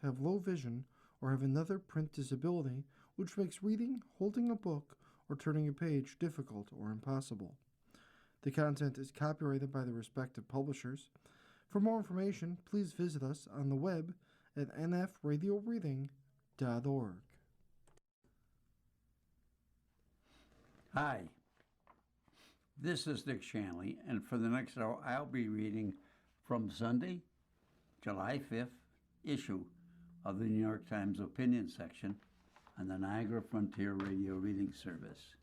have low vision, or have another print disability which makes reading, holding a book, or turning a page difficult or impossible. The content is copyrighted by the respective publishers. For more information, please visit us on the web at nfradioreading.org. Hi, this is Dick Shanley, and for the next hour I'll be reading from Sunday, July 5th issue of the New York Times opinion section on the Niagara Frontier Radio Reading Service.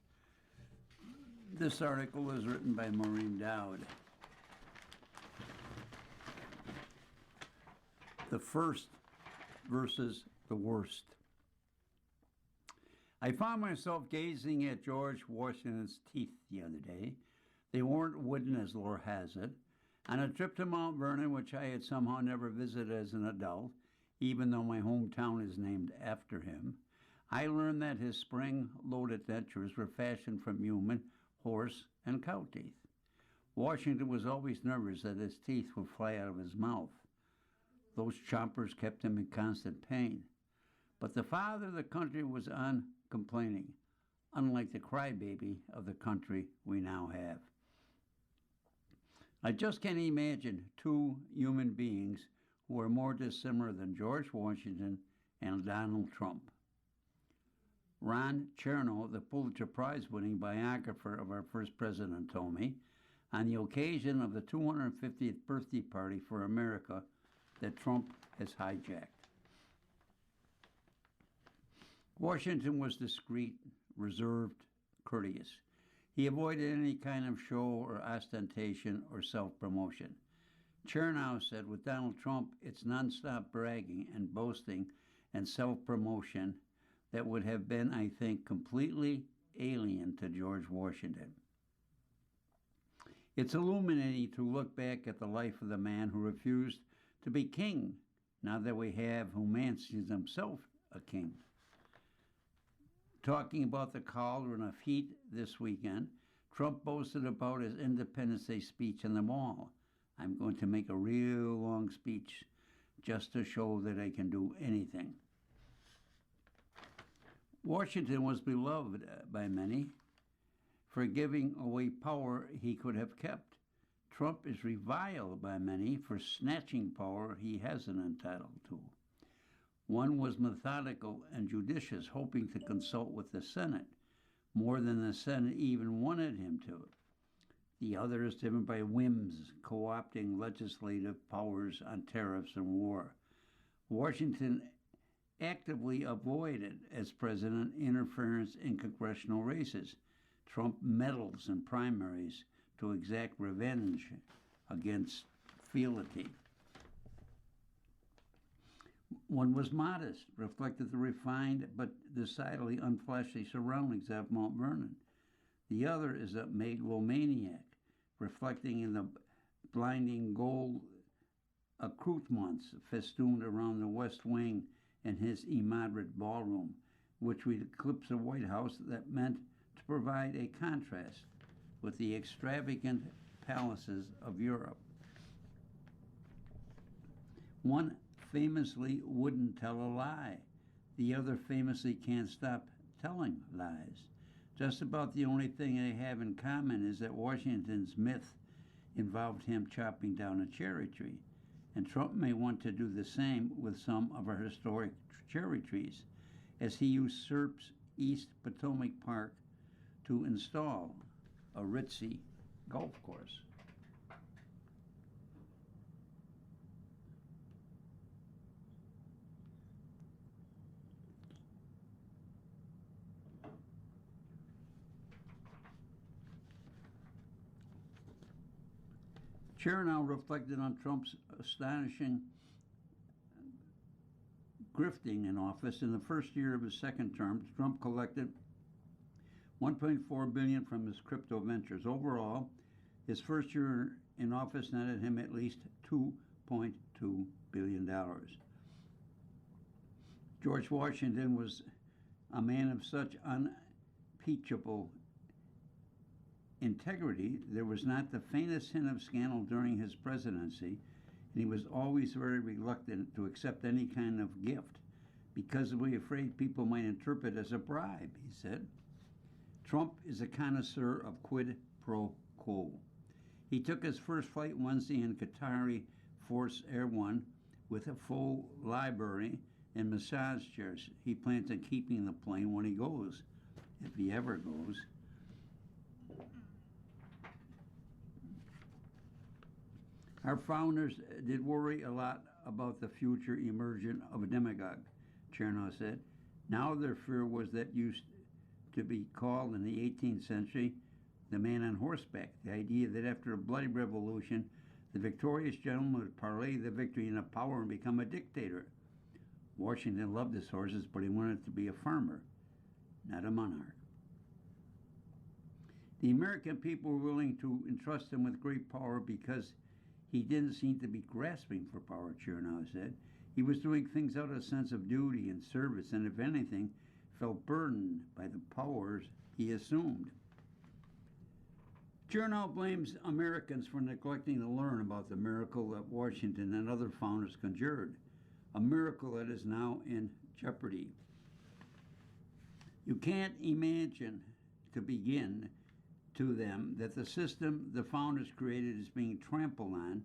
This article is written by Maureen Dowd. The first versus the worst. I found myself gazing at George Washington's teeth the other day. They weren't wooden, as lore has it. On a trip to Mount Vernon, which I had somehow never visited as an adult, even though my hometown is named after him, I learned that his spring-loaded dentures were fashioned from human, horse, and cow teeth. Washington was always nervous that his teeth would fly out of his mouth. Those chompers kept him in constant pain. But the father of the country was uncomplaining, unlike the crybaby of the country we now have. I just can't imagine two human beings who are more dissimilar than George Washington and Donald Trump. Ron Chernow, the Pulitzer Prize-winning biographer of our first president, told me, on the occasion of the 250th birthday party for America, that Trump has hijacked. Washington was discreet, reserved, courteous. He avoided any kind of show or ostentation or self-promotion. Chernow said with Donald Trump, it's nonstop bragging and boasting and self-promotion that would have been, I think, completely alien to George Washington. It's illuminating to look back at the life of the man who refused to be king, now that we have who fancies himself a king. Talking about the cauldron of heat this weekend, Trump boasted about his Independence Day speech in the mall. I'm going to make a real long speech just to show that I can do anything. Washington was beloved by many for giving away power he could have kept. Trump is reviled by many for snatching power he hasn't entitled to. One was methodical and judicious, hoping to consult with the Senate, more than the Senate even wanted him to. The other is driven by whims, co-opting legislative powers on tariffs and war. Washington actively avoided, as president, interference in congressional races. Trump meddles in primaries to exact revenge against fealty. One was modest, reflected the refined but decidedly unflashy surroundings of Mount Vernon. The other is a megalomaniac, reflecting in the blinding gold accoutrements festooned around the West Wing and his immoderate ballroom, which would eclipse the White House that meant to provide a contrast with the extravagant palaces of Europe. One famously wouldn't tell a lie. The other famously can't stop telling lies. Just about the only thing they have in common is that Washington's myth involved him chopping down a cherry tree, and Trump may want to do the same with some of our historic cherry trees, as he usurps East Potomac Park to install a ritzy golf course. Chernow reflected on Trump's astonishing grifting in office. In the first year of his second term, Trump collected $1.4 billion from his crypto ventures. Overall, his first year in office netted him at least $2.2 billion. George Washington was a man of such unimpeachable integrity, there was not the faintest hint of scandal during his presidency, and he was always very reluctant to accept any kind of gift because he was afraid people might interpret it as a bribe, he said. Trump is a connoisseur of quid pro quo. He took his first flight Wednesday in Qatari Force Air One with a full library and massage chairs. He plans on keeping the plane when he goes, if he ever goes. Our founders did worry a lot about the future emergence of a demagogue, Chernow said. Now their fear was that used to be called in the 18th century the man on horseback, the idea that after a bloody revolution, the victorious gentleman would parlay the victory into power and become a dictator. Washington loved his horses, but he wanted to be a farmer, not a monarch. The American people were willing to entrust him with great power because he didn't seem to be grasping for power, Chernow said. He was doing things out of a sense of duty and service, and if anything, felt burdened by the powers he assumed. Chernow blames Americans for neglecting to learn about the miracle that Washington and other founders conjured, a miracle that is now in jeopardy. You can't imagine to begin to them that the system the founders created is being trampled on,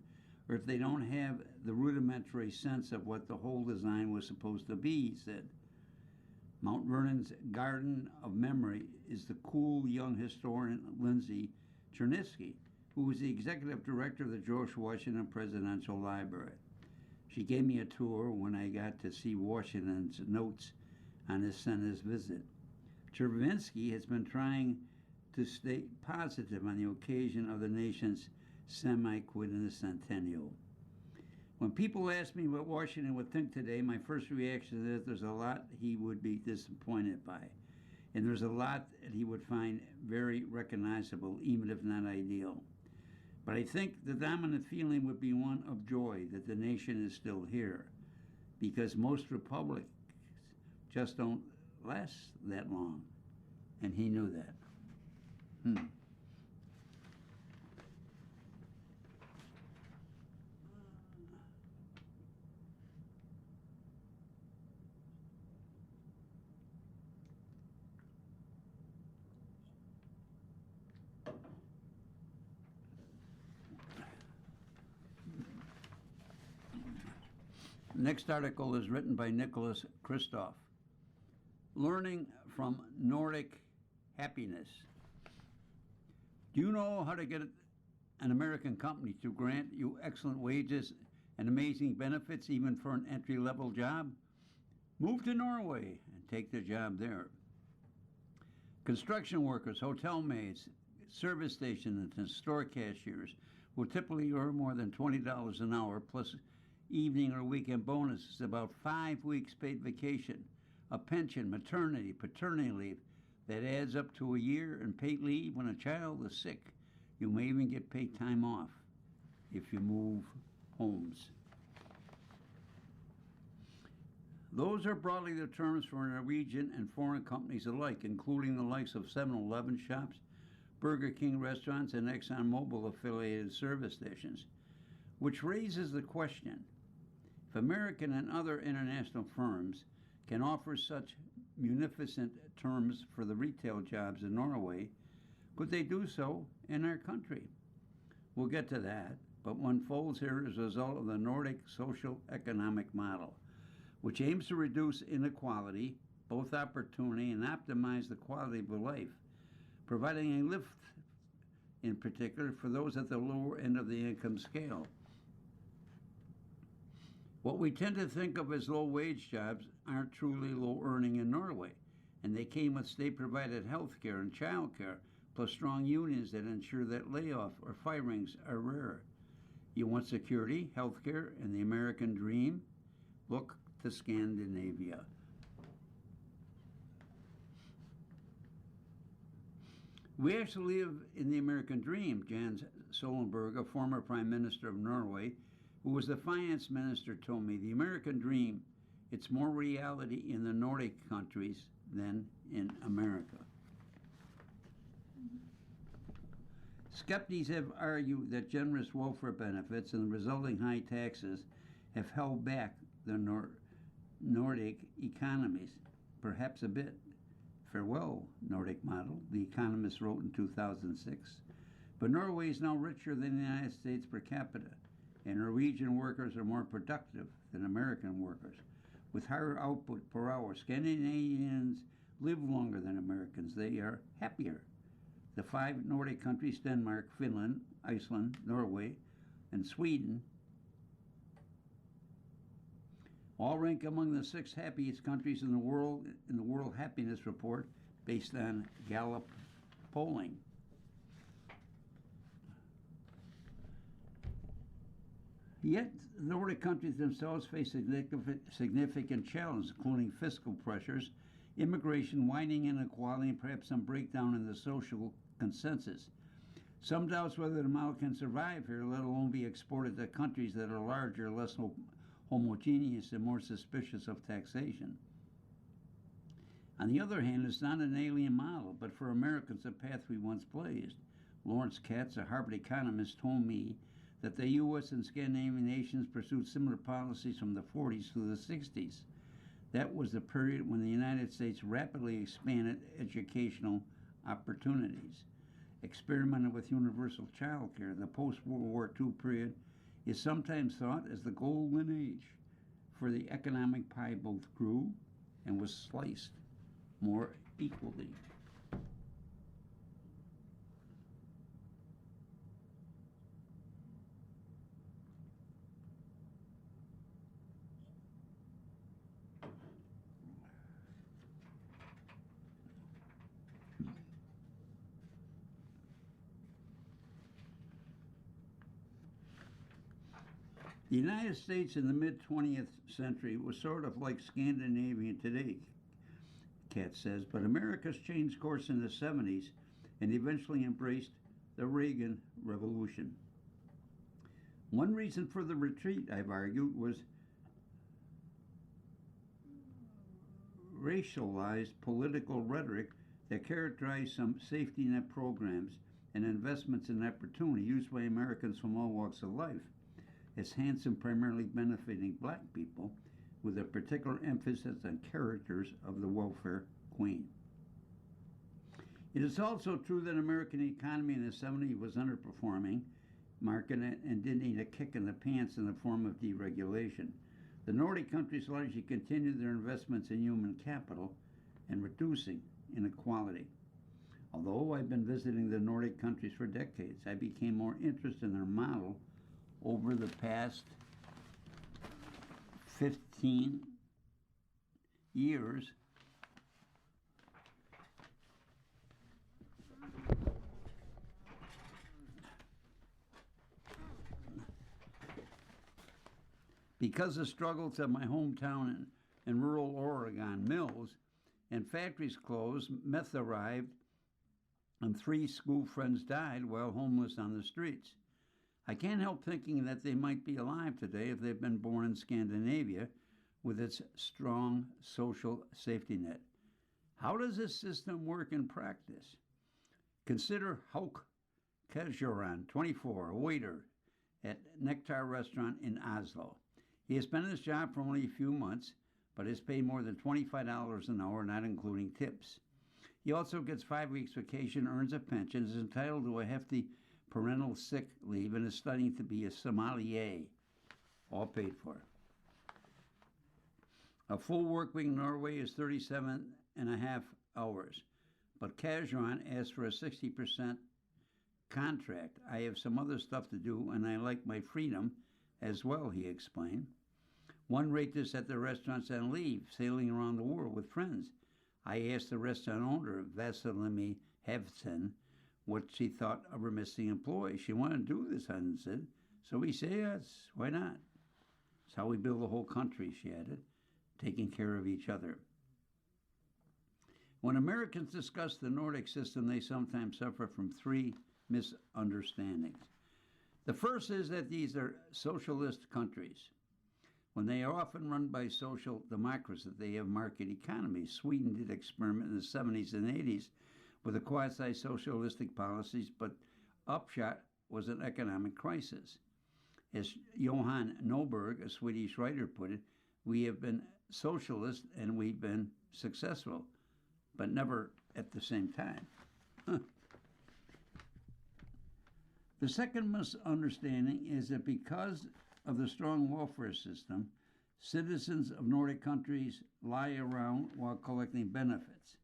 or if they don't have the rudimentary sense of what the whole design was supposed to be, he said. Mount Vernon's Garden of Memory is the cool young historian Lindsay Chernisky, who was the executive director of the George Washington Presidential Library. She gave me a tour when I got to see Washington's notes on his Senate's visit. Chervinsky has been trying to stay positive on the occasion of the nation's semi-quincentennial. When people ask me what Washington would think today, my first reaction is that there's a lot he would be disappointed by, and there's a lot that he would find very recognizable, even if not ideal. But I think the dominant feeling would be one of joy that the nation is still here, because most republics just don't last that long, and he knew that. The next article is written by Nicholas Kristof. Learning from Nordic Happiness. Do you know how to get an American company to grant you excellent wages and amazing benefits even for an entry-level job? Move to Norway and take the job there. Construction workers, hotel maids, service station and store cashiers will typically earn more than $20 an hour plus evening or weekend bonuses, about 5 weeks paid vacation, a pension, maternity, paternity leave that adds up to a year, and paid leave when a child is sick. You may even get paid time off if you move homes. Those are broadly the terms for Norwegian and foreign companies alike, including the likes of 7-Eleven shops, Burger King restaurants, and ExxonMobil affiliated service stations, which raises the question, if American and other international firms can offer such munificent terms for the retail jobs in Norway, could they do so in our country? We'll get to that, but what unfolds here is a result of the Nordic social economic model, which aims to reduce inequality, both opportunity, and optimize the quality of life, providing a lift in particular for those at the lower end of the income scale. What we tend to think of as low-wage jobs aren't truly low-earning in Norway, and they came with state-provided health care and child care, plus strong unions that ensure that layoff or firings are rare. You want security, health care, and the American dream? Look to Scandinavia. We actually live in the American dream, Jens Stoltenberg, a former Prime Minister of Norway, who was the finance minister, told me. The American dream, it's more reality in the Nordic countries than in America. Skeptics have argued that generous welfare benefits and the resulting high taxes have held back the Nordic economies, perhaps a bit. Farewell, Nordic model, The Economist wrote in 2006. But Norway is now richer than the United States per capita, and Norwegian workers are more productive than American workers. With higher output per hour, Scandinavians live longer than Americans. They are happier. The 5 Nordic countries, Denmark, Finland, Iceland, Norway, and Sweden, all rank among the 6 happiest countries in the World Happiness Report based on Gallup polling. Yet, the Nordic countries themselves face significant challenges, including fiscal pressures, immigration, widening inequality, and perhaps some breakdown in the social consensus. Some doubts whether the model can survive here, let alone be exported to countries that are larger, less homogeneous, and more suspicious of taxation. On the other hand, it's not an alien model, but for Americans, a path we once blazed. Lawrence Katz, a Harvard economist, told me that the U.S. and Scandinavian nations pursued similar policies from the 40s through the 60s. That was the period when the United States rapidly expanded educational opportunities, experimented with universal child care. The post-World War II period is sometimes thought as the golden age, for the economic pie both grew and was sliced more equally. The United States in the mid-20th century was sort of like Scandinavia today, Katz says, but America's changed course in the 70s and eventually embraced the Reagan Revolution. One reason for the retreat, I've argued, was racialized political rhetoric that characterized some safety net programs and investments in opportunity used by Americans from all walks of life, as handsome primarily benefiting black people, with a particular emphasis on characters of the welfare queen. It is also true that American economy in the 70s was underperforming market and did need a kick in the pants in the form of deregulation. The Nordic countries largely continued their investments in human capital and reducing inequality. Although I've been visiting the Nordic countries for decades, I became more interested in their model over the past 15 years. Because of struggles at my hometown in rural Oregon, mills and factories closed, meth arrived, and 3 school friends died while homeless on the streets. I can't help thinking that they might be alive today if they've been born in Scandinavia with its strong social safety net. How does this system work in practice? Consider Hauk Kejoran, 24, a waiter at Nectar Restaurant in Oslo. He has been in his job for only a few months, but is paid more than $25 an hour, not including tips. He also gets 5 weeks vacation, earns a pension, is entitled to a hefty parental sick leave, and is studying to be a sommelier, all paid for. A full work week in Norway is 37 and a half hours, but Kejoran asked for a 60% contract. I have some other stuff to do, and I like my freedom as well, he explained. One waitress at the restaurant's on leave, sailing around the world with friends. I asked the restaurant owner, Vasilimi Hevsen, what she thought of her missing employee. She wanted to do this, Hudson said. So we say yes, why not? It's how we build the whole country, she added, taking care of each other. When Americans discuss the Nordic system, they sometimes suffer from 3 misunderstandings. The first is that these are socialist countries, when they are often run by social democracies. They have market economies. Sweden did experiment in the 70s and 80s with the quasi-socialistic policies, but upshot was an economic crisis. As Johan Norberg, a Swedish writer, put it, we have been socialist and we've been successful, but never at the same time. The second misunderstanding is that because of the strong welfare system, citizens of Nordic countries lie around while collecting benefits.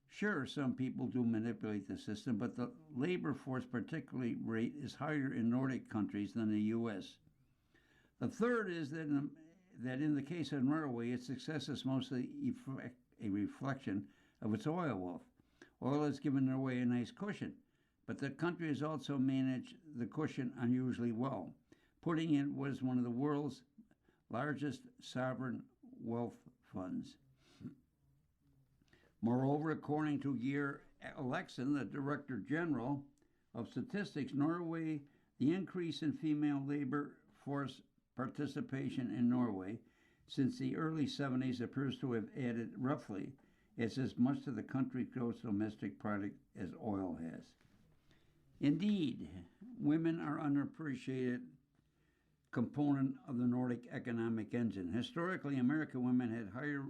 Sure, some people do manipulate the system, but the labor force particularly rate is higher in Nordic countries than the U.S. The third is that in the case of Norway, its success is mostly a reflection of its oil wealth. Oil has given Norway a nice cushion, but the country has also managed the cushion unusually well, putting it was one of the world's largest sovereign wealth funds. Moreover, according to Geir Aleksen, the Director General of Statistics, Norway, the increase in female labor force participation in Norway since the early 70s appears to have added roughly as much to the country's gross domestic product as oil has. Indeed, women are unappreciated component of the Nordic economic engine. Historically, American women had higher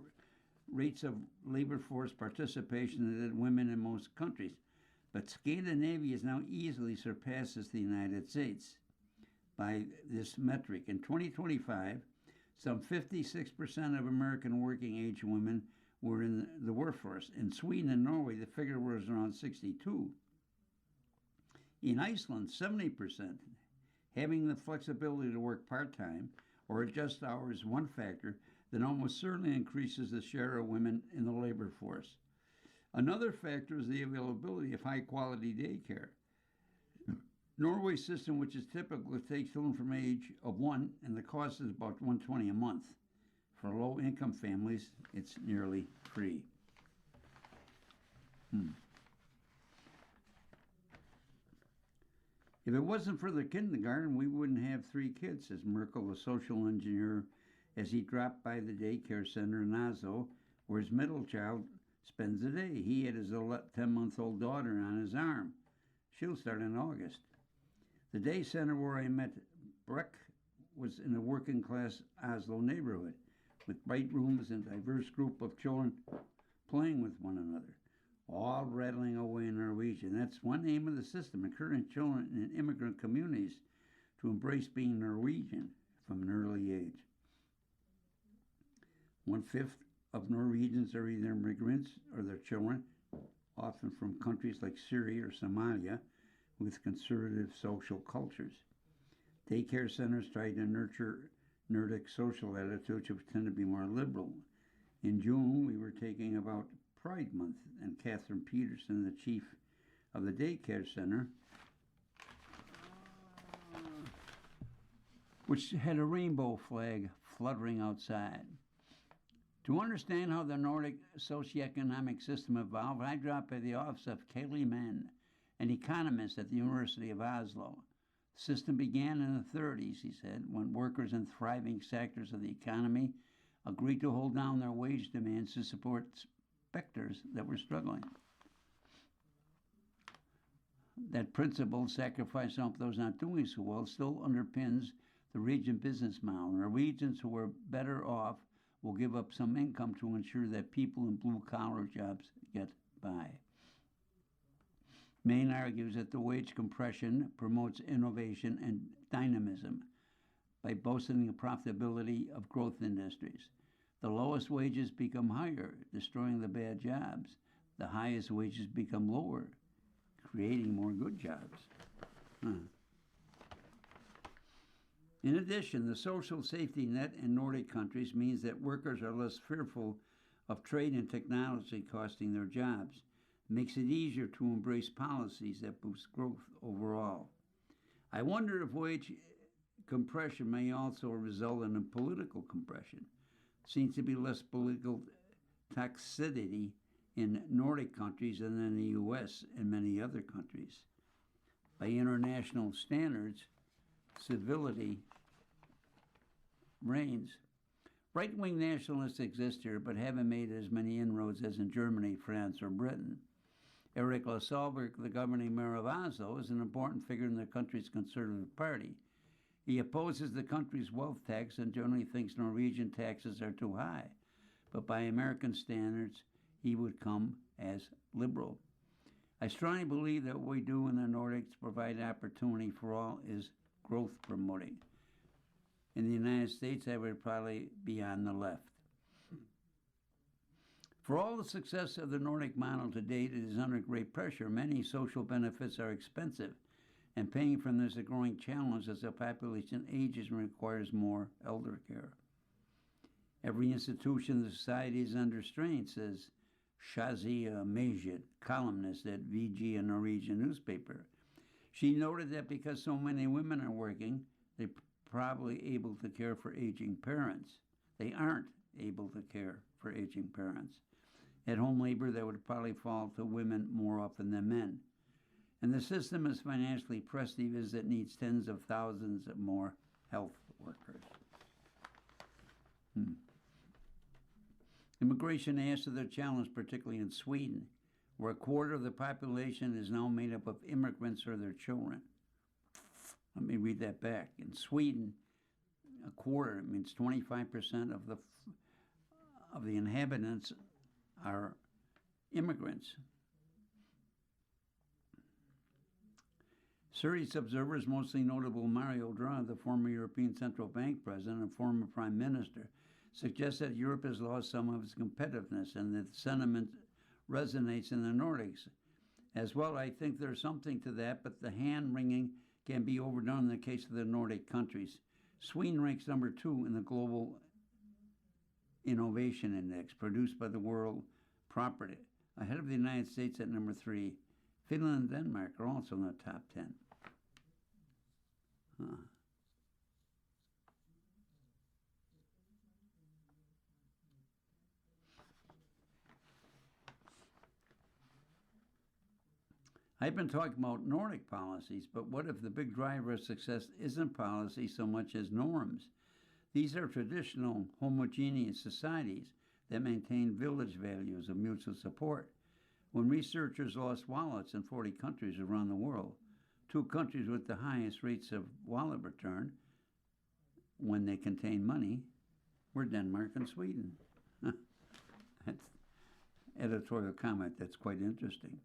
rates of labor force participation than women in most countries, but Scandinavia now easily surpasses the United States by this metric. In 2025, some 56% of American working age women were in the workforce. In Sweden and Norway, the figure was around 62. In Iceland, 70%. Having the flexibility to work part-time or adjust hours is one factor that almost certainly increases the share of women in the labor force. Another factor is the availability of high-quality daycare. Norway's system, which is typical, takes children from age of 1, and the cost is about $120 a month. For low-income families, it's nearly free. If it wasn't for the kindergarten, we wouldn't have 3 kids, says Merkel, a social engineer, as he dropped by the daycare center in Oslo, where his middle child spends the day. He had his 10-month-old daughter on his arm. She'll start in August. The day center where I met Breck was in a working-class Oslo neighborhood, with bright rooms and a diverse group of children playing with one another, all rattling away in Norwegian. That's one aim of the system, encouraging children in immigrant communities to embrace being Norwegian from an early age. 1/5 of Norwegians are either immigrants or their children, often from countries like Syria or Somalia, with conservative social cultures. Daycare centers try to nurture Nordic social attitudes, which tend to be more liberal. In June, we were taking about Pride Month, and Catherine Peterson, the chief of the daycare center, which had a rainbow flag fluttering outside. To understand how the Nordic socioeconomic system evolved, I dropped by the office of Kelly Mann, an economist at the University of Oslo. The system began in the 30s, he said, when workers in thriving sectors of the economy agreed to hold down their wage demands to support sectors that were struggling. That principle, sacrifice help those not doing so well, still underpins the region business model. Norwegians who are better off will give up some income to ensure that people in blue-collar jobs get by. Main argues that the wage compression promotes innovation and dynamism by boosting the profitability of growth industries. The lowest wages become higher, destroying the bad jobs. The highest wages become lower, creating more good jobs. In addition, the social safety net in Nordic countries means that workers are less fearful of trade and technology costing their jobs. It makes it easier to embrace policies that boost growth overall. I wonder if wage compression may also result in a political compression. Seems to be less political toxicity in Nordic countries than in the U.S. and many other countries. By international standards, civility reigns. Right-wing nationalists exist here, but haven't made as many inroads as in Germany, France, or Britain. Eric Lausalberg, the governing mayor of Oslo, is an important figure in the country's Conservative Party. He opposes the country's wealth tax and generally thinks Norwegian taxes are too high, but by American standards, he would come as liberal. I strongly believe that what we do in the Nordics to provide opportunity for all is growth promoting. In the United States, I would probably be on the left. For all the success of the Nordic model to date, it is under great pressure. Many social benefits are expensive, and paying for them is a growing challenge as the population ages and requires more elder care. Every institution of the society is under strain, says Shazia Majid, columnist at VG, a Norwegian newspaper. She noted that because so many women are working, they're probably able to care for aging parents. They aren't able to care for aging parents. At home labor, that would probably fall to women more often than men. And the system is financially oppressive as it needs tens of thousands of more health workers. Immigration adds to their challenge, particularly in Sweden, where a quarter of the population is now made up of immigrants or their children. Let me read that back. In Sweden, a quarter, it means 25% of the inhabitants are immigrants. Serious observers, mostly notable Mario Draghi, the former European Central Bank president and former prime minister, suggest that Europe has lost some of its competitiveness and that the sentiment resonates in the Nordics. As well, I think there's something to that, but the hand-wringing can be overdone in the case of the Nordic countries. Sweden ranks number 2 in the Global Innovation Index, produced by the World Property, ahead of the United States at number 3. Finland and Denmark are also in the top 10. I've been talking about Nordic policies, but what if the big driver of success isn't policy so much as norms? These are traditional, homogeneous societies that maintain village values of mutual support. When researchers lost wallets in 40 countries around the world, 2 countries with the highest rates of wallet return when they contain money were Denmark and Sweden. That's editorial comment. That's quite interesting.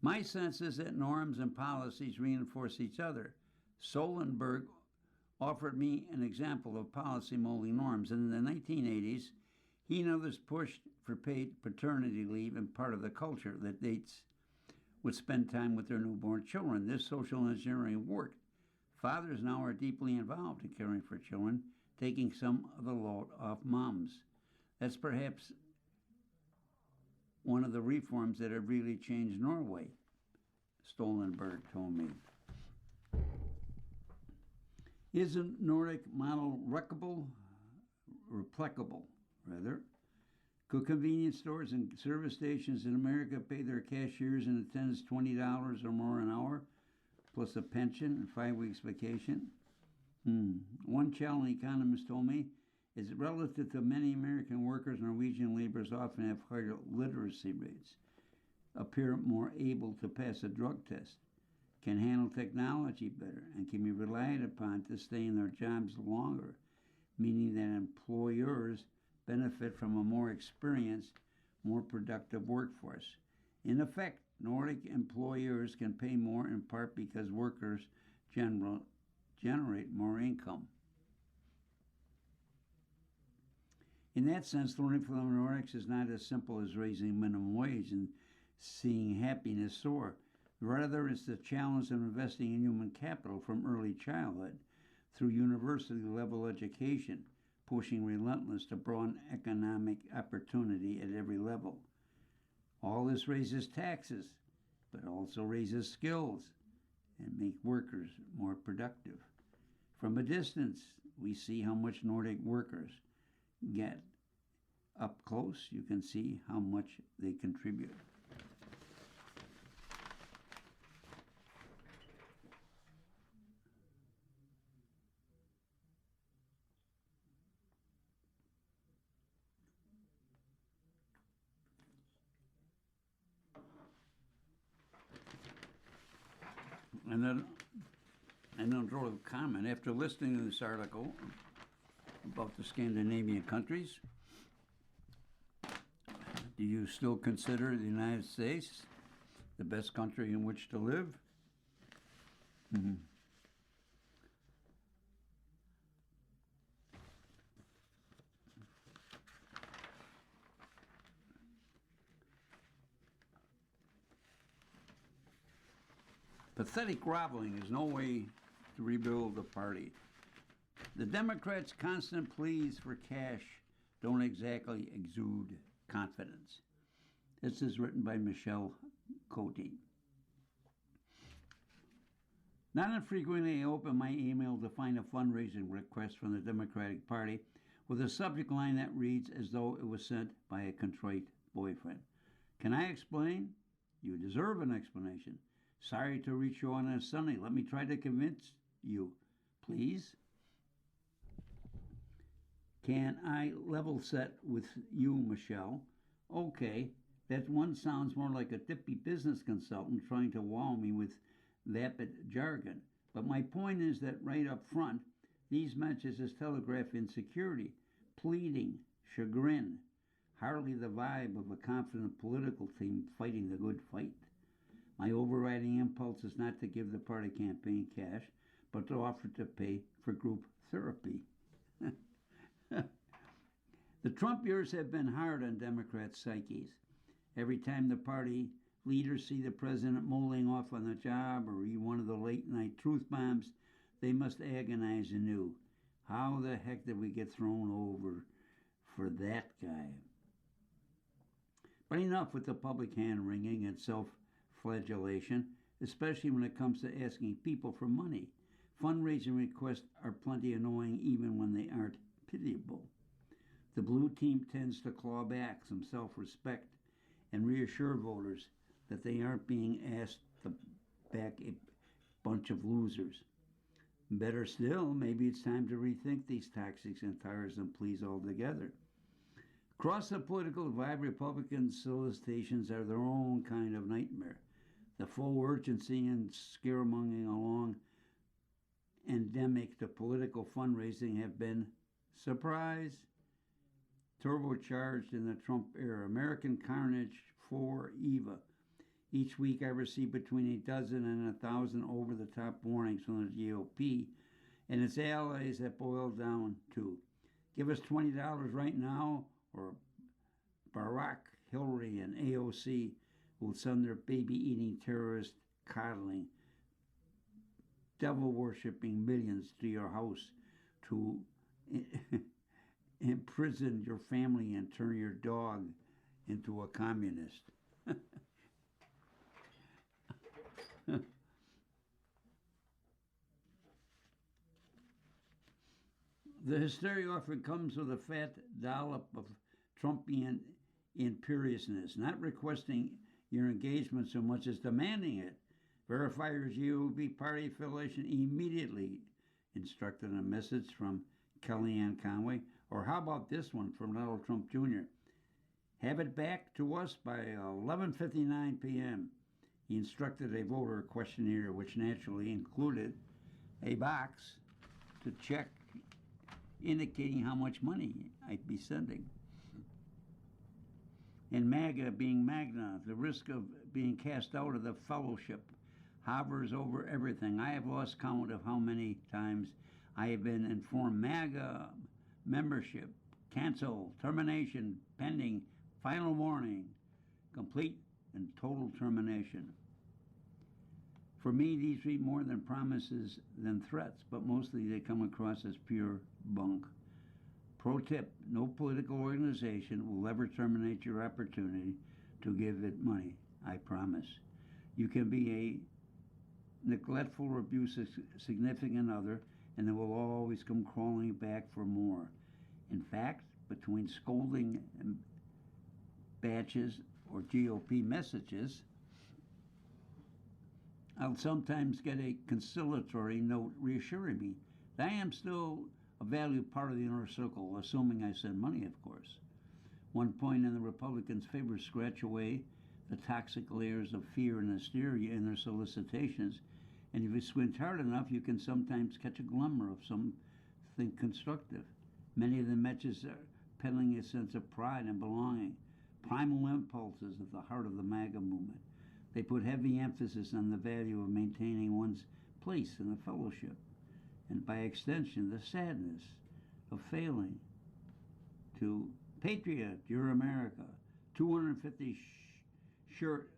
My sense is that norms and policies reinforce each other. Solenberg offered me an example of policy molding norms. In the 1980s, he and others pushed for paid paternity leave and part of the culture that dates would spend time with their newborn children. This social engineering worked. Fathers now are deeply involved in caring for children, taking some of the load off moms. That's perhaps one of the reforms that have really changed Norway, Stoltenberg told me. Is a Nordic model replicable, rather? Could convenience stores and service stations in America pay their cashiers and attendants $20 or more an hour, plus a pension and 5 weeks vacation? One challenging economist told me is relative to many American workers, Norwegian laborers often have higher literacy rates, appear more able to pass a drug test, can handle technology better, and can be relied upon to stay in their jobs longer, meaning that employers benefit from a more experienced, more productive workforce. In effect, Nordic employers can pay more in part because workers generate more income. In that sense, learning from the Nordics is not as simple as raising minimum wage and seeing happiness soar. Rather, it's the challenge of investing in human capital from early childhood through university-level education, pushing relentless to broaden economic opportunity at every level. All this raises taxes, but also raises skills and make workers more productive. From a distance, we see how much Nordic workers get. Up close, you can see how much they contribute. And then throw a comment. After listening to this article about the Scandinavian countries, do you still consider the United States the best country in which to live? Mm-hmm. Pathetic groveling is no way to rebuild the party. The Democrats' constant pleas for cash don't exactly exude confidence. This is written by Michelle Cote. Not infrequently, I open my email to find a fundraising request from the Democratic Party with a subject line that reads as though it was sent by a contrite boyfriend. Can I explain? You deserve an explanation. Sorry to reach you on a Sunday. Let me try to convince you, please. Can I level set with you, Michelle? Okay, that one sounds more like a dippy business consultant trying to wow me with vapid jargon. But my point is that right up front, these messages telegraph insecurity, pleading, chagrin, hardly the vibe of a confident political team fighting the good fight. My overriding impulse is not to give the party campaign cash, but to offer to pay for group therapy. The Trump years have been hard on Democrats' psyches. Every time the party leaders see the president mulling off on the job or read one of the late-night truth bombs, they must agonize anew. How the heck did we get thrown over for that guy? But enough with the public hand-wringing and self-flagellation, especially when it comes to asking people for money. Fundraising requests are plenty annoying even when they aren't pitiable. The blue team tends to claw back some self-respect and reassure voters that they aren't being asked to back a bunch of losers. Better still, maybe it's time to rethink these toxic and tiresome pleas altogether. Across the political divide, Republican solicitations are their own kind of nightmare. The full urgency and scaremongering along endemic to political fundraising have been, surprise, turbocharged in the Trump era. American Carnage for Eva. Each week I receive between a dozen and 1,000 over-the-top warnings from the GOP and its allies that boil down to give us $20 right now, or Barack, Hillary, and AOC will send their baby-eating terrorist coddling, devil-worshipping millions to your house to imprison your family and turn your dog into a communist. The hysteria often comes with a fat dollop of Trumpian imperiousness, not requesting your engagement so much as demanding it. Verify your GOP party affiliation immediately, instructed a message from Kellyanne Conway. Or how about this one from Donald Trump Jr.? Have it back to us by 11:59 p.m. He instructed a voter questionnaire, which naturally included a box to check indicating how much money I'd be sending. And MAGA being Magna, the risk of being cast out of the fellowship hovers over everything. I have lost count of how many times I have been informed MAGA membership, cancel, termination, pending, final warning, complete and total termination. For me, these read more than promises than threats, but mostly they come across as pure bunk. Pro tip, no political organization will ever terminate your opportunity to give it money, I promise. You can be a neglectful or abusive significant other, and they will always come crawling back for more. In fact, between scolding and batches or GOP messages, I'll sometimes get a conciliatory note reassuring me that I am still a valued part of the inner circle, assuming I send money, of course. One point in the Republicans' favor scratch away the toxic layers of fear and hysteria in their solicitations And if you squint hard enough, you can sometimes catch a glimmer of something constructive. Many of the messages are peddling a sense of pride and belonging, primal impulses at the heart of the MAGA movement. They put heavy emphasis on the value of maintaining one's place in the fellowship, and by extension, the sadness of failing to patriot, you're America. 250 shirt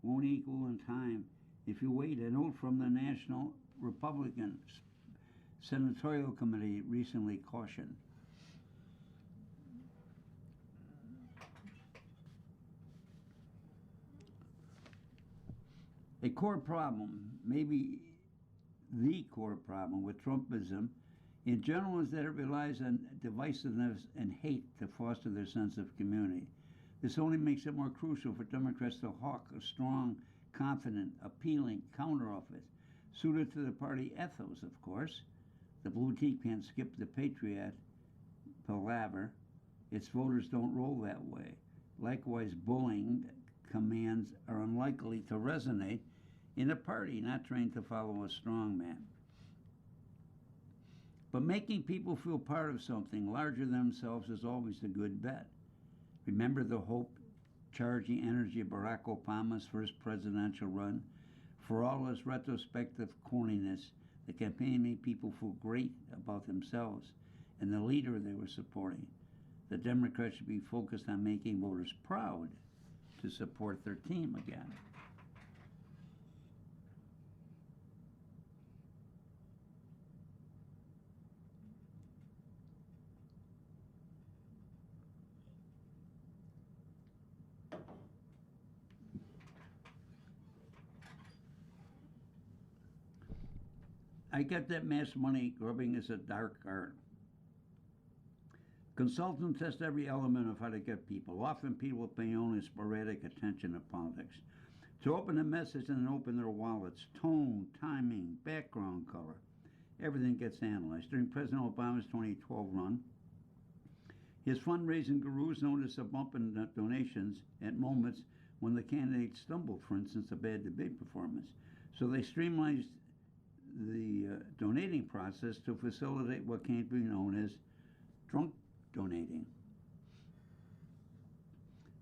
won't equal in time if you wait. A note from the National Republican Senatorial Committee recently cautioned. A core problem, maybe the core problem with Trumpism in general, is that it relies on divisiveness and hate to foster their sense of community. This only makes it more crucial for Democrats to hawk a strong, confident, appealing counteroffer, suited to the party ethos, of course. The blue tea can't skip the patriot palaver. Its voters don't roll that way. Likewise, bullying commands are unlikely to resonate in a party not trained to follow a strong man. But making people feel part of something larger than themselves is always a good bet. Remember the hope-charging energy of Barack Obama's first presidential run? For all his retrospective corniness, the campaign made people feel great about themselves and the leader they were supporting. The Democrats should be focused on making voters proud to support their team again. I get that mass money grubbing is a dark art. Consultants test every element of how to get people. Often people pay only sporadic attention to politics. To open a message and then open their wallets, tone, timing, background color, everything gets analyzed. During President Obama's 2012 run, his fundraising gurus noticed a bump in donations at moments when the candidate stumbled, for instance, a bad debate performance. So they streamlined the donating process to facilitate what came to be known as drunk donating.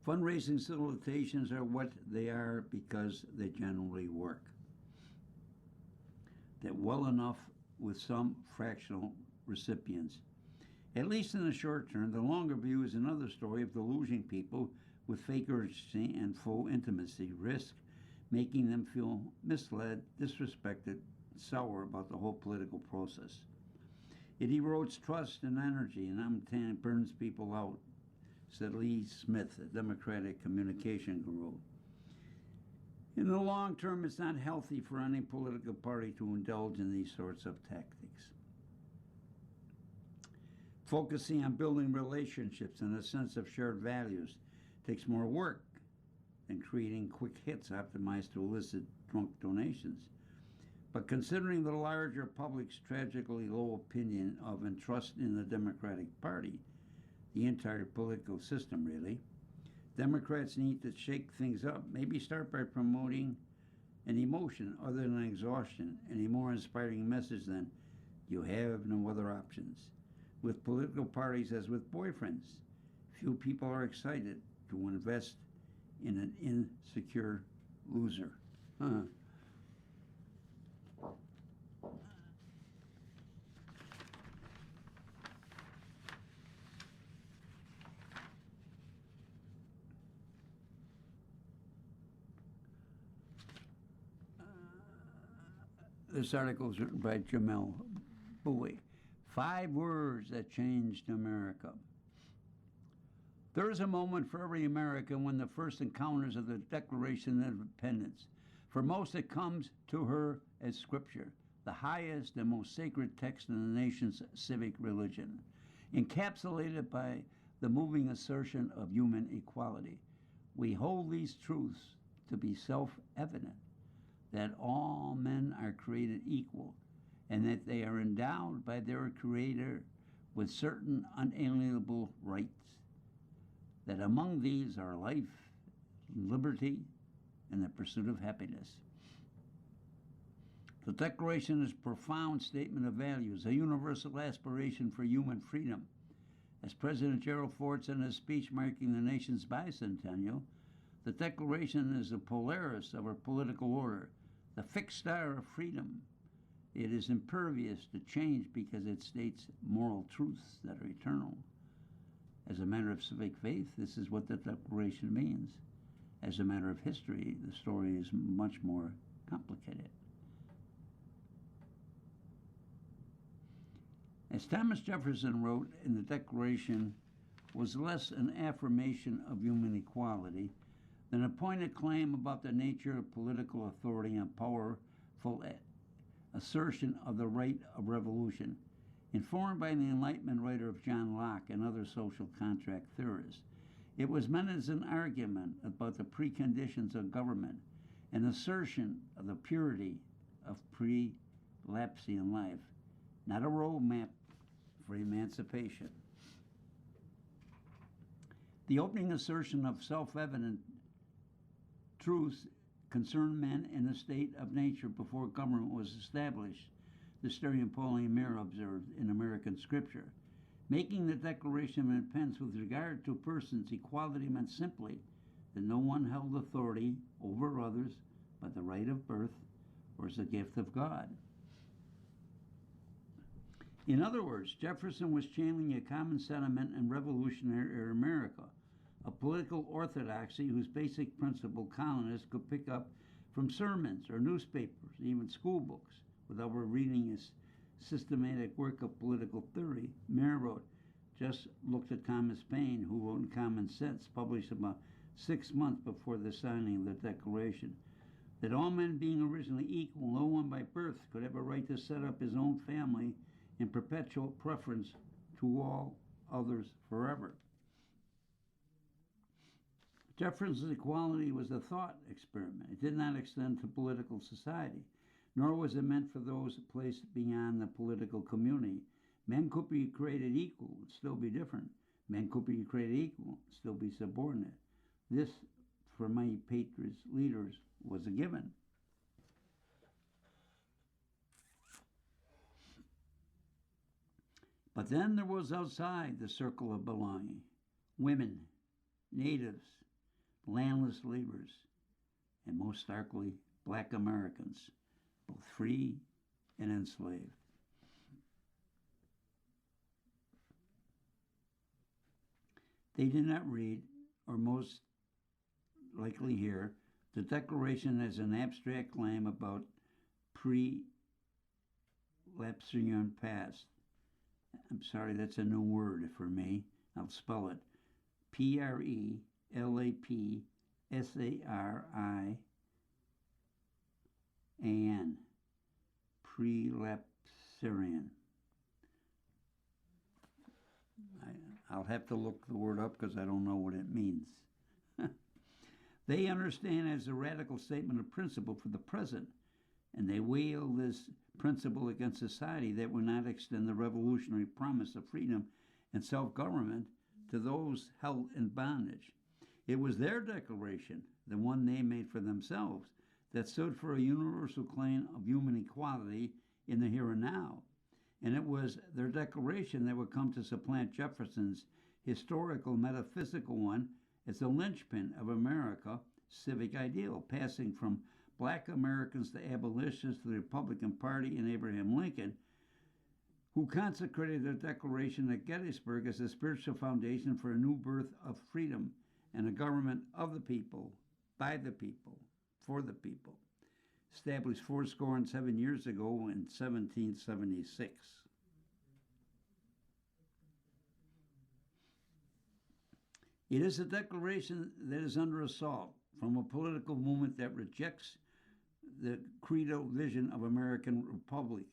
Fundraising solicitations are what they are because they generally work. They're well enough with some fractional recipients. At least in the short term. The longer view is another story of deluding people with fake urgency and full intimacy, risk making them feel misled, disrespected, sour about the whole political process. It erodes trust and energy, and I'm telling it burns people out, said Lee Smith, a Democratic communication guru. In the long term, it's not healthy for any political party to indulge in these sorts of tactics. Focusing on building relationships and a sense of shared values takes more work than creating quick hits optimized to elicit drunk donations. But considering the larger public's tragically low opinion of and trust in the Democratic Party, the entire political system really, Democrats need to shake things up. Maybe start by promoting an emotion other than exhaustion, and a more inspiring message than you have no other options. With political parties as with boyfriends, few people are excited to invest in an insecure loser. This article is written by Jamel Bowie. 5 words that changed America. There is a moment for every American when the first encounters of the Declaration of Independence. For most, it comes to her as Scripture, the highest and most sacred text in the nation's civic religion, encapsulated by the moving assertion of human equality. We hold these truths to be self-evident, that all men are created equal, and that they are endowed by their Creator with certain unalienable rights, that among these are life, liberty, and the pursuit of happiness. The Declaration is a profound statement of values, a universal aspiration for human freedom. As President Gerald Ford said in his speech marking the nation's bicentennial, the Declaration is the Polaris of our political order, the fixed star of freedom. It is impervious to change because it states moral truths that are eternal. As a matter of civic faith, this is what the Declaration means. As a matter of history, the story is much more complicated. As Thomas Jefferson wrote in the Declaration, was less an affirmation of human equality than a pointed claim about the nature of political authority and powerful assertion of the right of revolution. Informed by the Enlightenment writer of John Locke and other social contract theorists, it was meant as an argument about the preconditions of government, an assertion of the purity of pre-lapsian life, not a roadmap for emancipation. The opening assertion of self-evident truths concerned men in a state of nature before government was established, the historian Pauline Maier observed in American Scripture. Making the Declaration of Independence with regard to persons, equality meant simply that no one held authority over others but the right of birth or as a gift of God. In other words, Jefferson was channeling a common sentiment in revolutionary America, a political orthodoxy whose basic principle colonists could pick up from sermons or newspapers, even school books, without reading his systematic work of political theory. Maier wrote, just look to Thomas Paine, who wrote in Common Sense, published about 6 months before the signing of the Declaration, that all men being originally equal, no one by birth could have a right to set up his own family in perpetual preference to all others forever. Jefferson's equality was a thought experiment. It did not extend to political society, nor was it meant for those placed beyond the political community. Men could be created equal and still be different. Men could be created equal and still be subordinate. This, for many patriots leaders, was a given. But then there was outside the circle of belonging, women, natives, landless laborers, and most starkly, black Americans, both free and enslaved. They did not read, or most likely hear, the Declaration as an abstract claim about pre-lapsian past. I'm sorry, that's a new word for me. I'll spell it. Prelapsarian. Prelapsarian. I'll have to look the word up because I don't know what it means. They understand it as a radical statement of principle for the present, and they wield this principle against society that will not extend the revolutionary promise of freedom and self-government to those held in bondage. It was their declaration, the one they made for themselves, that stood for a universal claim of human equality in the here and now. And it was their declaration that would come to supplant Jefferson's historical metaphysical one as the linchpin of America's civic ideal, passing from black Americans to abolitionists to the Republican Party and Abraham Lincoln, who consecrated their declaration at Gettysburg as a spiritual foundation for a new birth of freedom and a government of the people, by the people, for the people, established 77 years ago in 1776. It is a declaration that is under assault from a political movement that rejects the credo vision of American Republic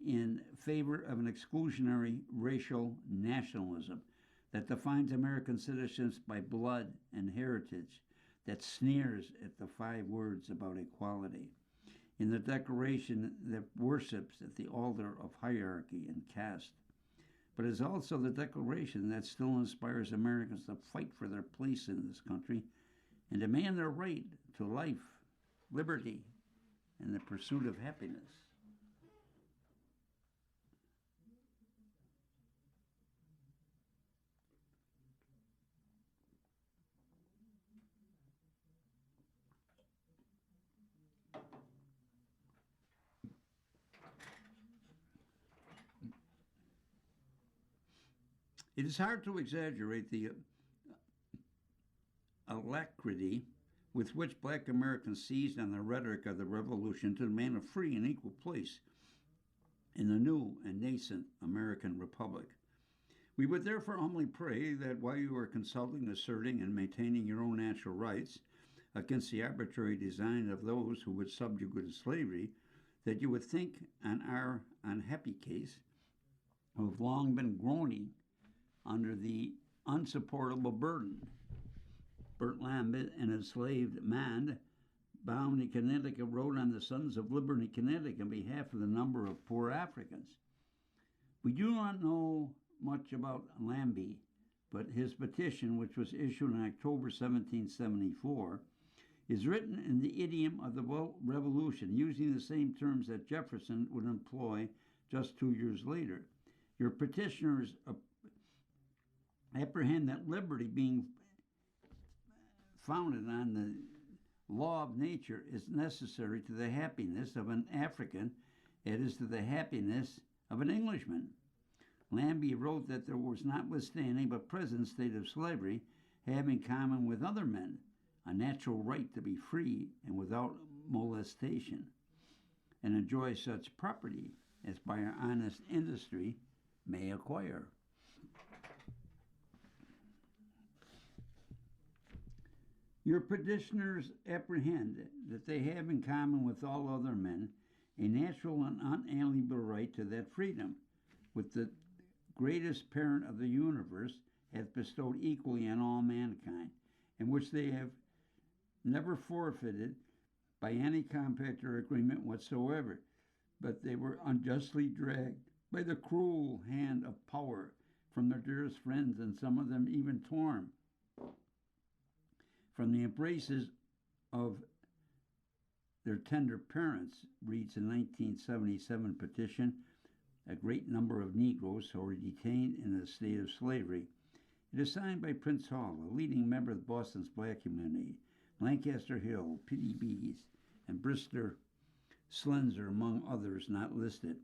in favor of an exclusionary racial nationalism that defines American citizens by blood and heritage, that sneers at the 5 words about equality, in the Declaration that worships at the altar of hierarchy and caste, but is also the Declaration that still inspires Americans to fight for their place in this country and demand their right to life, liberty, and the pursuit of happiness. It is hard to exaggerate the alacrity with which black Americans seized on the rhetoric of the Revolution to demand a free and equal place in the new and nascent American Republic. We would therefore humbly pray that while you are consulting, asserting, and maintaining your own natural rights against the arbitrary design of those who would subjugate slavery, that you would think on our unhappy case, who have long been groaning under the unsupportable burden. Bert Lambert, an enslaved man bound in Connecticut, wrote on the Sons of Liberty, Connecticut, on behalf of the number of poor Africans. We do not know much about Lambie, but his petition, which was issued in October 1774, is written in the idiom of the Revolution, using the same terms that Jefferson would employ just 2 years later. Your petitioners apprehend that liberty, being founded on the law of nature, is necessary to the happiness of an African, it is to the happiness of an Englishman. Lambie wrote that there was notwithstanding but present state of slavery have in common with other men a natural right to be free and without molestation, and enjoy such property as by our honest industry may acquire. Your petitioners apprehend that they have in common with all other men a natural and unalienable right to that freedom, which the greatest parent of the universe hath bestowed equally on all mankind, and which they have never forfeited by any compact or agreement whatsoever, but they were unjustly dragged by the cruel hand of power from their dearest friends, and some of them even torn from the embraces of their tender parents, reads the 1977 petition, a great number of Negroes who were detained in a state of slavery. It is signed by Prince Hall, a leading member of Boston's black community, Lancaster Hill, Pitty Bees, and Brister Slenzer, among others not listed.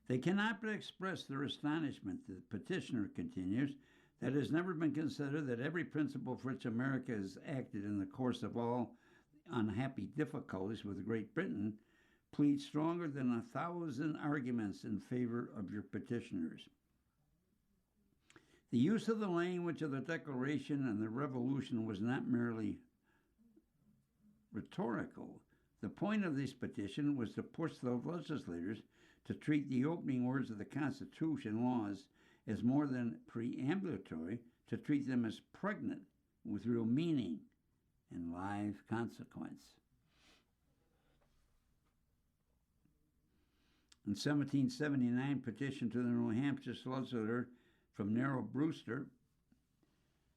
They cannot but express their astonishment, the petitioner continues, that it has never been considered that every principle for which America has acted in the course of all unhappy difficulties with Great Britain pleads stronger than 1,000 arguments in favor of your petitioners. The use of the language of the Declaration and the Revolution was not merely rhetorical. The point of this petition was to push the legislators to treat the opening words of the Constitution laws as more than preambulatory, to treat them as pregnant with real meaning and live consequence. In 1779, petition to the New Hampshire legislature from Narrow Brewster,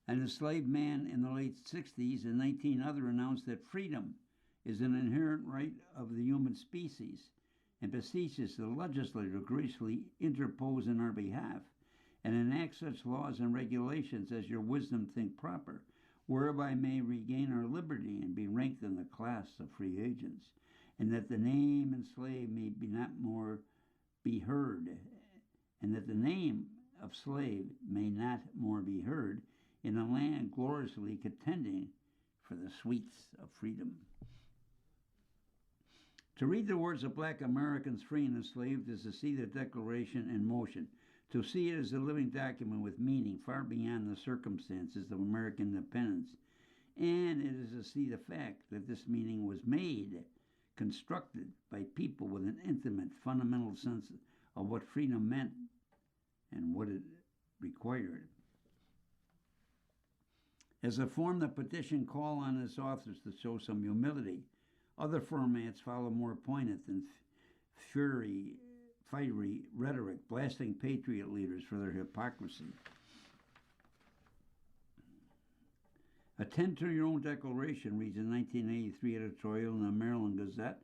an enslaved man in the late 60s, and 19 other announced that freedom is an inherent right of the human species, and beseeches the legislature to graciously interpose in our behalf and enact such laws and regulations as your wisdom think proper, whereby may regain our liberty and be ranked in the class of free agents, and that the name enslaved may be not more be heard, and that the name of slave may not more be heard in a land gloriously contending for the sweets of freedom. To read the words of black Americans free and enslaved is to see the Declaration in motion, to see it as a living document with meaning far beyond the circumstances of American independence, and it is to see the fact that this meaning was made, constructed by people with an intimate, fundamental sense of what freedom meant and what it required. As a form, the petition called on its authors to show some humility. Other formats follow more poignant than fiery rhetoric, blasting patriot leaders for their hypocrisy. Attend to your own declaration, reads a 1983 editorial in the Maryland Gazette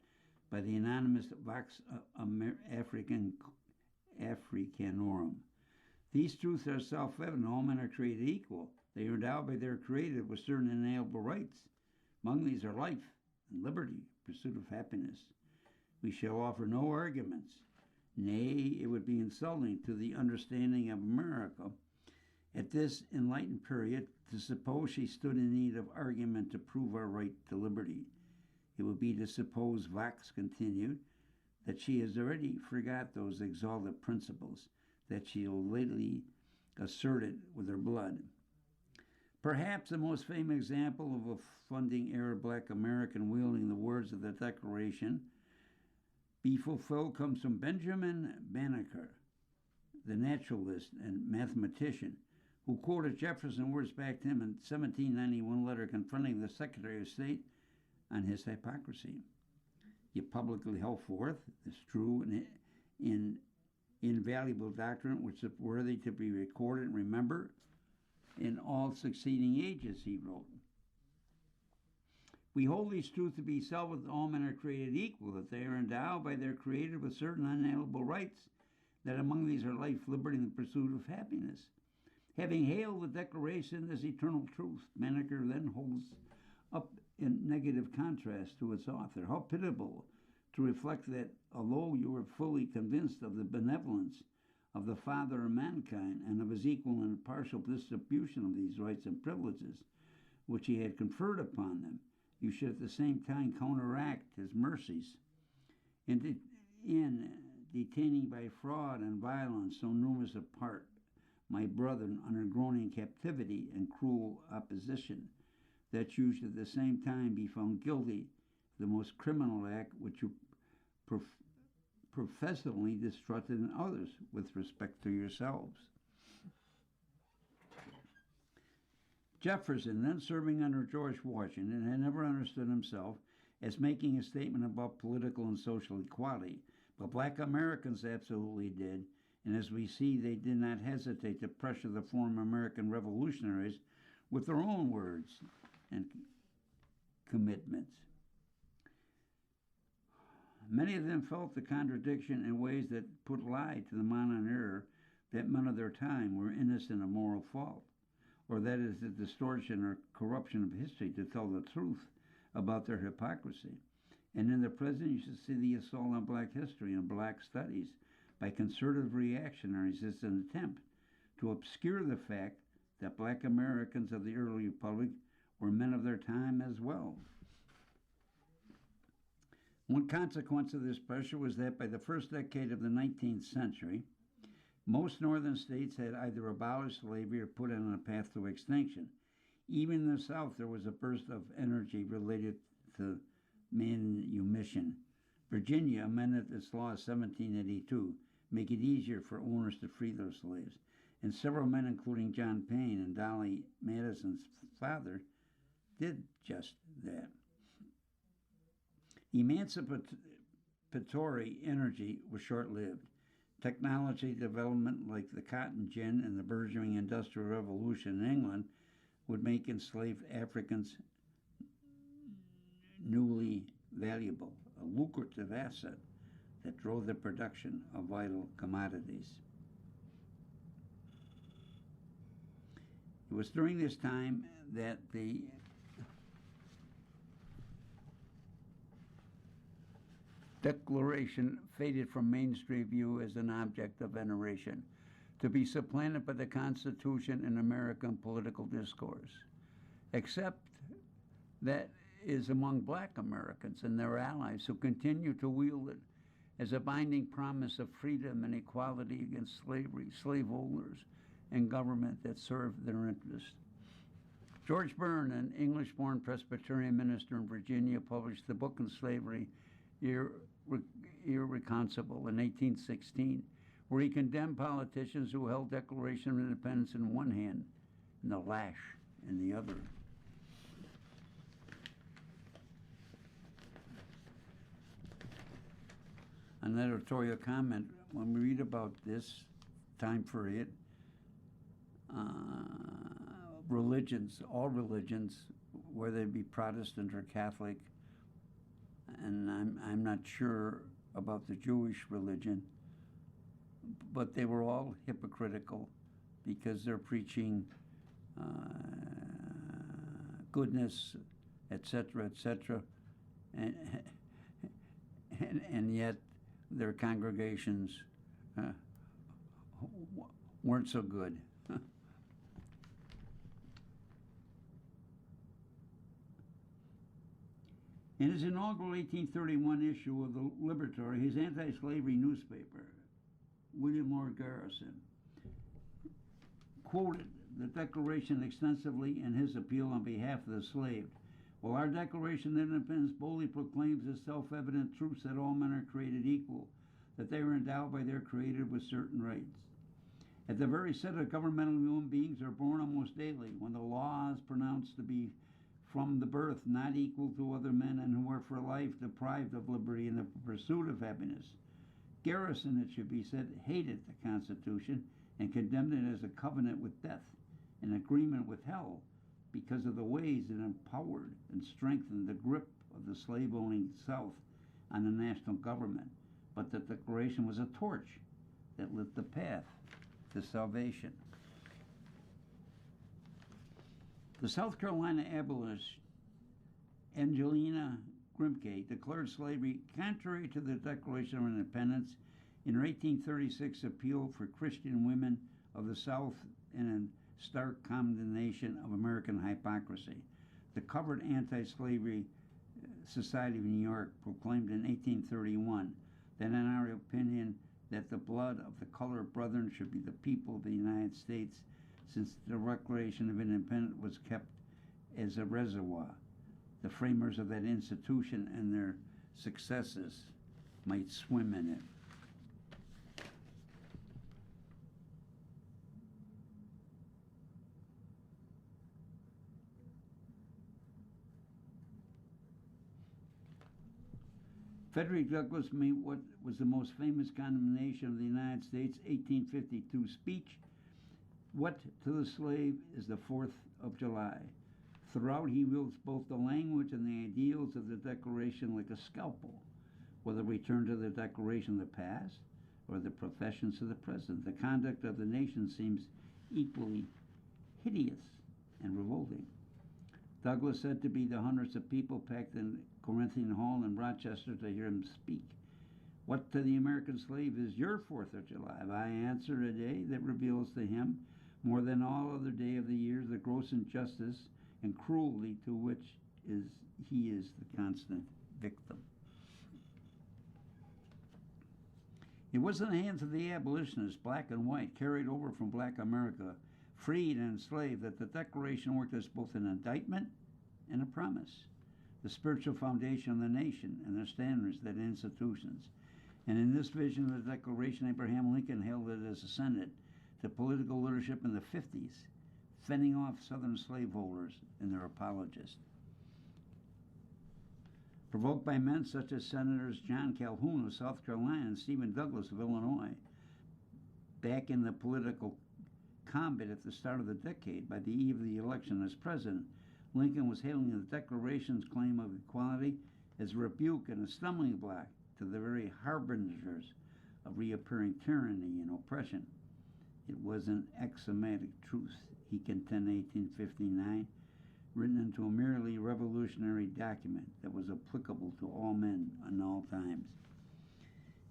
by the anonymous Vox Africanorum. These truths are self-evident. All men are created equal. They are endowed by their Creator with certain inalienable rights. Among these are life and liberty, pursuit of happiness. We shall offer no arguments. Nay, it would be insulting to the understanding of America at this enlightened period to suppose she stood in need of argument to prove our right to liberty. It would be to suppose, Vox continued, that she has already forgot those exalted principles that she lately asserted with her blood. Perhaps the most famous example of a funding Arab black American wielding the words of the Declaration be fulfilled comes from Benjamin Banneker, the naturalist and mathematician, who quoted Jefferson's words back to him in 1791 letter confronting the Secretary of State on his hypocrisy. You publicly held forth this true and invaluable doctrine which is worthy to be recorded and remembered in all succeeding ages, he wrote. We hold these truths to be self that all men are created equal, that they are endowed by their Creator with certain unalienable rights, that among these are life, liberty, and the pursuit of happiness. Having hailed the Declaration as eternal truth, Banneker then holds up in negative contrast to its author. How pitiable to reflect that although you were fully convinced of the benevolence of the Father of mankind and of his equal and impartial distribution of these rights and privileges which he had conferred upon them, you should at the same time counteract his mercies in detaining by fraud and violence so numerous a part, my brethren, under groaning captivity and cruel opposition, that you should at the same time be found guilty of the most criminal act which you professedly distrusted in others with respect to yourselves. Jefferson, then serving under George Washington, had never understood himself as making a statement about political and social equality, but black Americans absolutely did, and as we see, they did not hesitate to pressure the former American revolutionaries with their own words and commitments. Many of them felt the contradiction in ways that put lie to the mind and error that men of their time were innocent of moral fault, or that is the distortion or corruption of history to tell the truth about their hypocrisy. And in the present, you should see the assault on black history and black studies by conservative reactionaries as an attempt to obscure the fact that black Americans of the early republic were men of their time as well. One consequence of this pressure was that by the first decade of the 19th century, most northern states had either abolished slavery or put it on a path to extinction. Even in the South, there was a burst of energy related to manumission. Virginia amended its law of 1782, make it easier for owners to free their slaves. And several men, including John Payne and Dolly Madison's father, did just that. Emancipatory energy was short-lived. Technology development like the cotton gin and the burgeoning Industrial Revolution in England would make enslaved Africans newly valuable, a lucrative asset that drove the production of vital commodities. It was during this time that the Declaration faded from mainstream view as an object of veneration, to be supplanted by the Constitution in American political discourse, except that is among black Americans and their allies who continue to wield it as a binding promise of freedom and equality against slavery, slaveholders, and government that serve their interests. George Byrne, an English-born Presbyterian minister in Virginia, published the book on slavery, Irreconcilable, in 1816, where he condemned politicians who held Declaration of Independence in one hand and the lash in the other. An editorial comment, when we read about this time period, religions, all religions, whether they be Protestant or Catholic, and I'm not sure about the Jewish religion, but they were all hypocritical because they're preaching goodness, etc., etc., and, and yet their congregations weren't so good. In his inaugural 1831 issue of the Liberatory, his anti-slavery newspaper, William Lord Garrison, quoted the Declaration extensively in his appeal on behalf of the slave. While our Declaration of Independence boldly proclaims the self-evident truths that all men are created equal, that they are endowed by their Creator with certain rights. At the very center, governmental human beings are born almost daily, when the law is pronounced to be from the birth not equal to other men, and who are for life deprived of liberty in the pursuit of happiness. Garrison, it should be said, hated the Constitution and condemned it as a covenant with death, an agreement with hell, because of the ways it empowered and strengthened the grip of the slave-owning South on the national government. But the Declaration was a torch that lit the path to salvation. The South Carolina abolitionist Angelina Grimke declared slavery contrary to the Declaration of Independence in her 1836 appeal for Christian women of the South and in stark condemnation of American hypocrisy. The covered Anti-Slavery Society of New York proclaimed in 1831 that in our opinion that the blood of the colored brethren should be the people of the United States, since the Declaration of Independence was kept as a reservoir. The framers of that institution and their successors might swim in it. Frederick Douglass made what was the most famous condemnation of the United States 1852 speech, "What to the slave is the 4th of July." Throughout, he wields both the language and the ideals of the Declaration like a scalpel, whether we turn to the Declaration of the past or the professions of the present. The conduct of the nation seems equally hideous and revolting. Douglass said to be the hundreds of people packed in Corinthian Hall in Rochester to hear him speak. What to the American slave is your 4th of July? I answer, a day that reveals to him, more than all other day of the year, the gross injustice and cruelty to which he is the constant victim. It was in the hands of the abolitionists, black and white, carried over from black America, freed and enslaved, that the Declaration worked as both an indictment and a promise, the spiritual foundation of the nation and the standards that institutions. And in this vision of the Declaration, Abraham Lincoln hailed it as ascended to political leadership in the 50s, fending off Southern slaveholders and their apologists. Provoked by men such as Senators John Calhoun of South Carolina and Stephen Douglas of Illinois, back in the political combat at the start of the decade, by the eve of the election as president, Lincoln was hailing the Declaration's claim of equality as a rebuke and a stumbling block to the very harbingers of reappearing tyranny and oppression. It was an axiomatic truth, he contended in 1859, written into a merely revolutionary document that was applicable to all men in all times.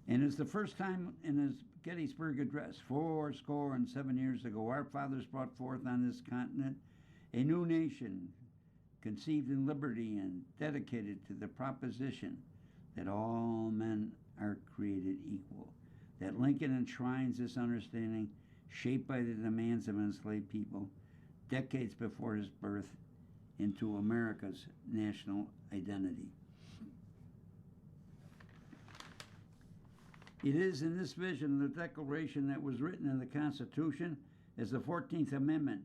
And as the first time in his Gettysburg Address, 77 years ago, our fathers brought forth on this continent a new nation, conceived in liberty and dedicated to the proposition that all men are created equal. That Lincoln enshrines this understanding, shaped by the demands of enslaved people, decades before his birth, into America's national identity. It is in this vision of the Declaration that was written in the Constitution as the 14th Amendment,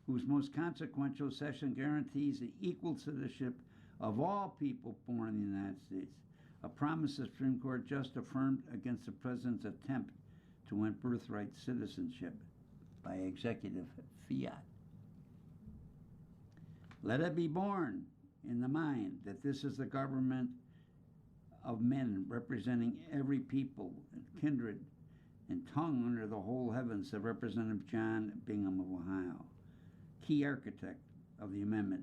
whose most consequential section guarantees the equal citizenship of all people born in the United States, a promise the Supreme Court just affirmed against the President's attempt to win birthright citizenship by executive fiat. Let it be born in the mind that this is the government of men representing every people and kindred and tongue under the whole heavens, the Representative John Bingham of Ohio, key architect of the amendment,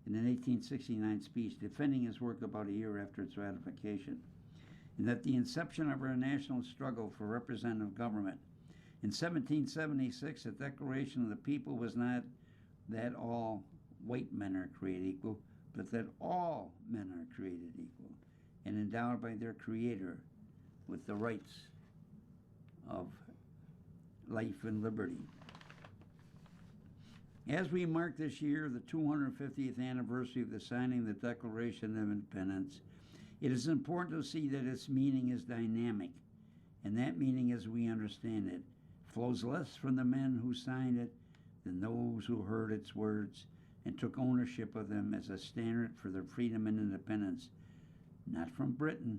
in an 1869 speech defending his work about a year after its ratification, and that the inception of our national struggle for representative government in 1776, the Declaration of the People was not that all white men are created equal, but that all men are created equal and endowed by their Creator with the rights of life and liberty. As we mark this year the 250th anniversary of the signing of the Declaration of Independence, it is important to see that its meaning is dynamic, and that meaning, as we understand it, flows less from the men who signed it than those who heard its words and took ownership of them as a standard for their freedom and independence, not from Britain,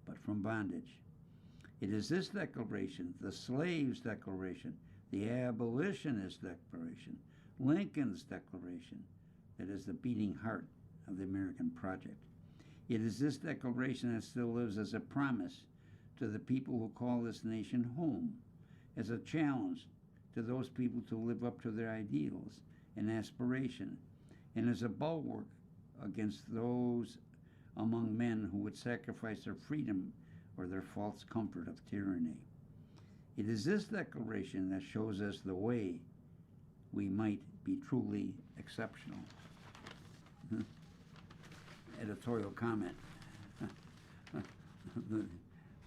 but from bondage. It is this declaration, the slaves' declaration, the abolitionist declaration, Lincoln's declaration, that is the beating heart of the American project. It is this declaration that still lives as a promise to the people who call this nation home, as a challenge to those people to live up to their ideals and aspiration, and as a bulwark against those among men who would sacrifice their freedom or their false comfort of tyranny. It is this declaration that shows us the way we might be truly exceptional. Editorial comment.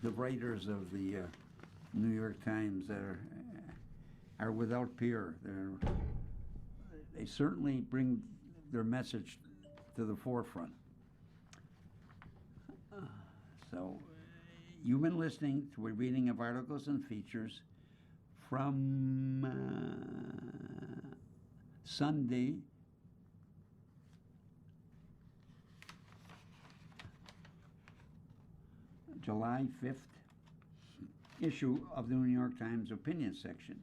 The writers of the New York Times are without peer. They certainly bring their message to the forefront. So, you've been listening to a reading of articles and features from Sunday, July 5th issue of the New York Times opinion section.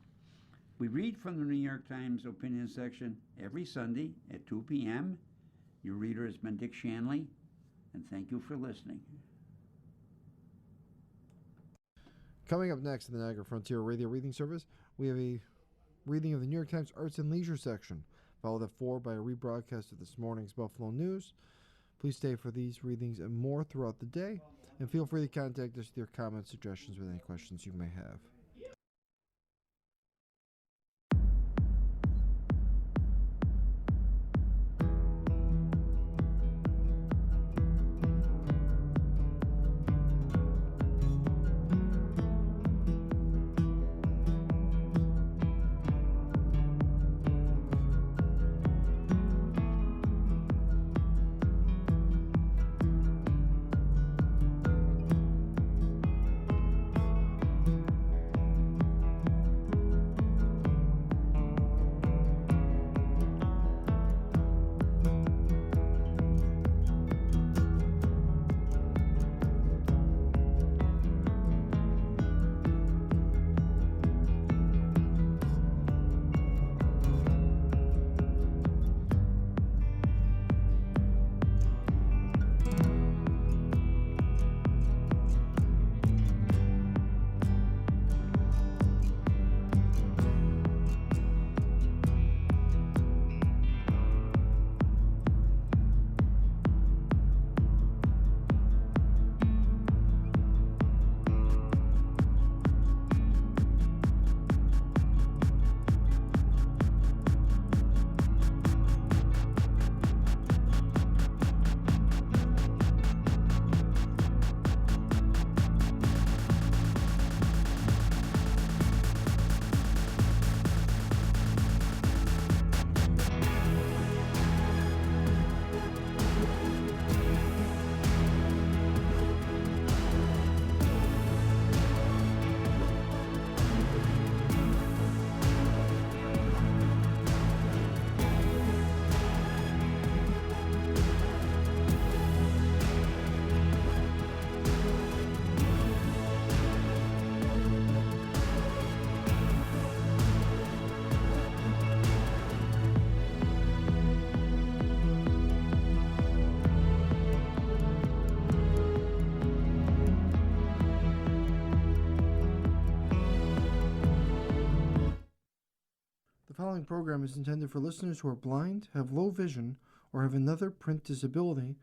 We read from the New York Times opinion section every Sunday at 2 p.m. Your reader has been Dick Shanley, and thank you for listening. Coming up next in the Niagara Frontier Radio Reading Service, we have a reading of the New York Times Arts and Leisure section, followed at 4 by a rebroadcast of this morning's Buffalo News. Please stay for these readings and more throughout the day, and feel free to contact us with your comments, suggestions, with any questions you may have. following program is intended for listeners who are blind, have low vision, or have another print disability